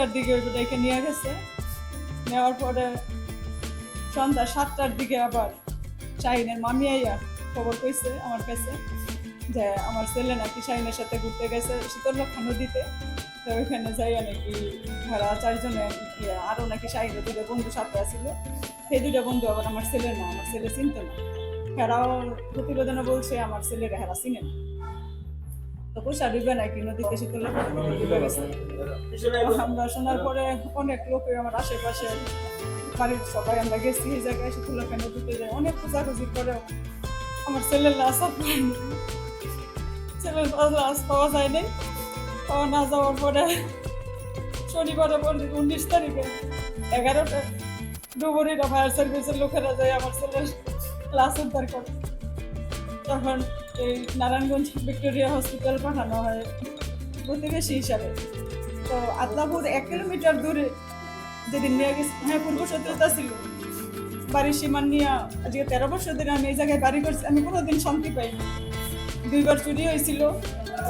6টার দিকে ওইটাকে নিয়ে গেছে। নেওয়ার পরে সন্ধ্যা 7টার দিকে আবার শাহিনের মামি আইয়া খবর কইছে আমার কাছে যে আমার ছেলে নাকি শাহিনের সাথে ঘুরতে গেছে শীতলক্ষা নদীতে। তো ওইখানে যাইয়া নাকি ভাড়া 4 জনে আরও নাকি শাহিনের 2টা বন্ধু সাথে আসছিল। সেই 2টা বন্ধু আবার আমার ছেলে না, আমার ছেলে চিনতো না। হেরাও প্রতিবেদনে বলছে আমার ছেলেরা হেরা চিনে না। তো পয়সা ডুবে নাকি নদীতে শীতলক্ষা ডুবে গেছে। আমরা শোনার পরে অনেক লোক আমার আশেপাশে বাড়ির সবাই আমরা গেছি এই জায়গায় শীতলক্ষা নদীতে যাই, অনেক খোঁজাখুঁজি করে আমার ছেলের লাশ পাইনি। ছেলের লাশ পাওয়া যায়নি। পাওয়া না যাওয়ার পরে শনিবারে পরে 19 তারিখে 11টা ডুবুরিরা ফায়ার সার্ভিসের লোকেরা যায় আমার ছেলের লাশ উদ্ধার করে। তখন এই নারায়ণগঞ্জ ভিক্টোরিয়া হসপিটাল পাঠানো হয় প্রতিবেশী হিসাবে। তো আতলাপুর 1 কিলোমিটার দূরে যেদিন নিয়ে গেছি, হ্যাঁ পূর্ব শত্রুতা ছিল বাড়ির সীমান নিয়ে। আজকে 13 বছর ধরে আমি এই জায়গায় বাড়ি করছি, আমি কোনোদিন শান্তি পাইনি। 2বার চুরি হয়েছিল।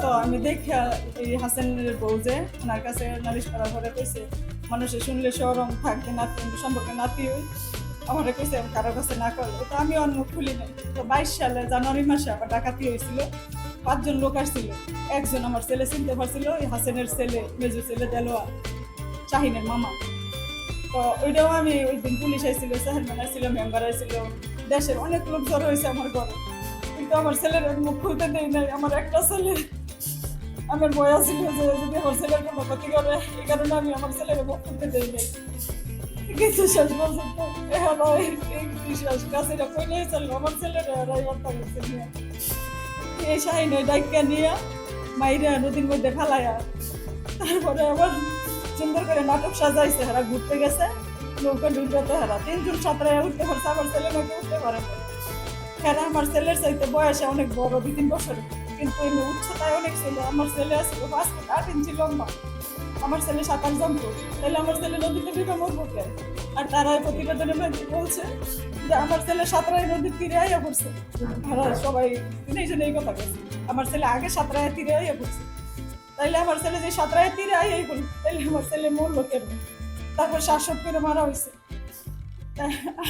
তো আমি দেখা এই হাসানের বউ যে ওনার কাছে নালিশ করার পরে কইছে মানুষে শুনলে সরম থাকবে না, কিন্তু সম্পর্কে নাতি হই আমার কইছে কারোর কাছে না করলে। তো আমি অন্য খুলি নাই। তো 22 সালে জানুয়ারি মাসে আবার ডাকাতি হয়েছিল। 5 জন লোক আসছিল। একজন আমার ছেলে চিনতে পারছিল, এই হাসানের ছেলে, মেজু ছেলে দেলোয়া, শাহিনের মামা। তো ওইটাও আমি ওই দিন পুলিশ আইছিল, চেয়ারম্যান আইছিল, মেম্বার আইছিল, দেশের অনেক লোক জড়ো হয়েছে আমার ঘরে। কিন্তু আমার ছেলের মুখ খুলতে দেয় নাই। আমার একটা ছেলে, আমার ভয় ছিল যে যদি আমার ছেলের কোনো ক্ষতি করে, এই কারণে আমি আমার ছেলের মুখ খুলতে দেই নাই। কিছু শেষ পর্যন্ত এই বিশ্বাস কাছেরা কইলেই চলবে আমার ছেলের রাইবারটা গেছে নিয়ে এই শাহিন ওই ডাইকা নিয়ে মাইরা নদীর মধ্যে ফেলাইয়া তারপরে আবার সুন্দর করে নাটক সাজাইছে। হেরা ঘুরতে গেছে, নৌকা ডুবতে হেরা 3 জন সাঁতরাইয়া উঠতে পারছে, আমার ছেলে নাকি উঠতে পারে না। হেরা আমার ছেলের চাইতে বয়সে অনেক বড়, 2-3 বছর, কিন্তু এমনি উচ্চতায় অনেক ছিল। আমার ছেলে আসছিল 5 ফুট 8 ইঞ্চি লম্বা। আমার ছেলে সাঁতার জানতো, তাহলে আমার ছেলে নদীতে ডুবে মরবো কেন? আর তারা প্রতিবেদনে বলছে যে আমার ছেলে সাঁতরায় নদীর তীরে আইয়া পড়ছে। তারা সবাই এই কথা বলছে আমার ছেলে আগে সাঁতরায় তীরে আইয়া পড়ছে। তাইলে আমার ছেলে যে সাঁতরায় তীরে আইয়াই পড়ল, তাইলে আমার ছেলে মরলো কেন? তারপর শ্বাসরোধ করে মারা হয়েছে।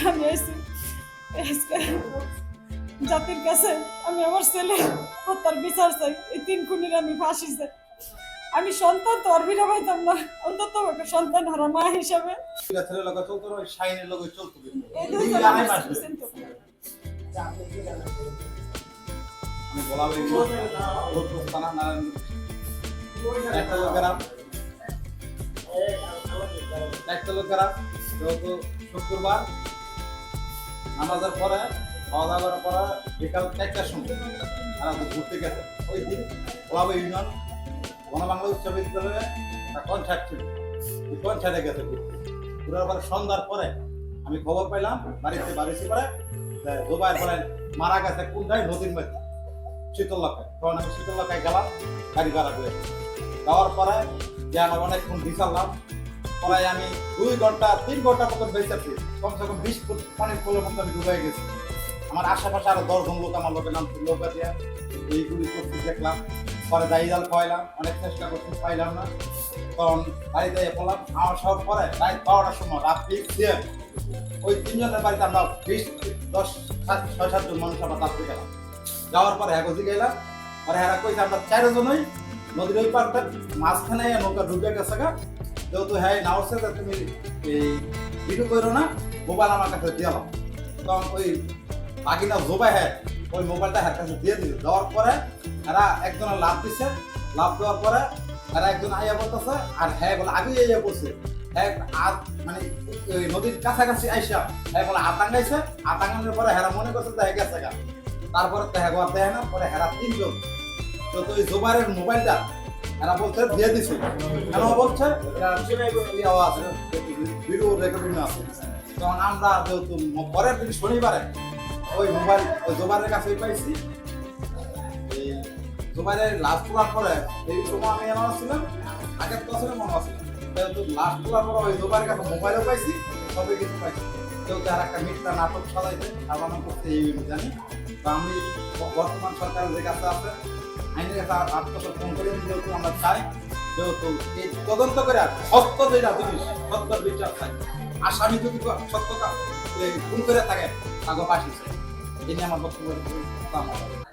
আমি আইছি জাতির কাছে, আমি আমার ছেলে হত্যার বিচার চাই। এই 3 খুনির আমি ফাঁসি চাই। আমি সন্তান তো আর বিনা পাইতাম না, অন্তত একটা সন্তান হারা মা হিসাবে ছেলের লগে চলতো না, শাইনের লগে চলতো। এই 2 জন আমার চিন্তা করে। আমি বলাবো থানা নারায়ণ একটা লোকেরা যেহেতু শুক্রবার নামাজের পরে খাওয়া দাওয়া করার পরে বিকাল 4টার সময় তারা ঘুরতে গেছে। ওই দিন বলাবো ইউনিয়ন বনবাংলা উচ্চ বিদ্যালয়ে একটা কনসার্ট ছিল, ওই কনসার্টে গেছে ঘুরার পরে সন্ধ্যার পরে আমি খবর পাইলাম বাড়িতে পরে দুবাইয়ের পরে মারা গেছে কোনটাই নদীর মধ্যে শীতলক্ষায়। তখন আমি শীতলক্ষায় গেলাম গাড়ি ভাড়া করে। যাওয়ার পরে যে আমার অনেকক্ষণ বিচারলাম, পরে আমি 2 ঘন্টা 3 ঘন্টা মতন বেঁচেছি। কমসে কম 20 ফুট পানির কোলের মতো আমি ডুবে গেছি। আমার আশেপাশে আরো 10 জন লোক আমার লোকের নাম নৌকা দিয়ে এইগুলি করতে দেখলাম। পরে দায়ী জাল খাওয়াইলাম, অনেক চেষ্টা করতে পাইলাম না। তখন বাড়িতে পড়লাম। আমার সব পরে রাত 12টার সময় রাত্রি দিয়ে ওই 3 জনের বাড়িতে আমরা 6-7 জন মানুষ আমরা রাত্রে গেলাম। যাওয়ার পরে হ্যাঁ গেলাম। পরে হ্যাঁ কইছে আমরা 4 জনই নদীর ওই পাড়টা মাঝখানে নৌকা ডুবে গেছে গা। যেহেতু হ্যাঁ না উঠছে তুমি এই ভিডিও করো না, মোবাইল আমার কাছে দিলাম। তখন ওই বাকিটা জোবাই হ্যাঁ ওই মোবাইলটা হ্যাঁ কাছে দিয়ে দিল। দেওয়ার পরে এরা একজনের লাভ দিচ্ছে। লাভ দেওয়ার পরে এরা একজন আইয়া বলতেছে, আর হ্যাঁ বলে আগে আইয়া পড়ছে। হ্যাঁ মানে ওই নদীর কাছাকাছি আইসা হ্যাঁ বলে আতাঙ্গাইছে। আতাঙ্গানোর পরে হেরা মনে করছে দেখা গেছে গা। তারপরে দেখে না, পরে হেরা 3 জন তো ওই জোবাইরের মোবাইলটা এরা বলছে দিয়ে দিছে। কেন বলছে ভিডিও রেকর্ডিং আছে। তখন আমরা যেহেতু পরের দিন শনিবারে ওই মোবাইল ওই জোবাইরের কাছে পাইছি। এই জোবাইরের লাস্ট তোলার পরে এই সময় আমি আমার ছিলাম আগের বছরে মনে ছিল। যেহেতু লাস্ট তোলার পরে ওই জোবাইরের কাছে মোবাইলও পাইছি, সবই কিছু পাইছি। যেহেতু আর একটা মিথ্যা নাটক সাজাইছে সাজানো করতে এই জানি। তো আমি বর্তমান সরকারের যে কাছে আছে আইনের কাছে আত্মসমর্পণ করে যেহেতু আমরা চাই যেহেতু এই তদন্ত করে সত্য যেটা জিনিস সত্যের বিচার চাই আসামি যদি সত্যতা খুন করে থাকে তাকে ফাঁসি চাই এই নিয়ে আমার বক্তব্য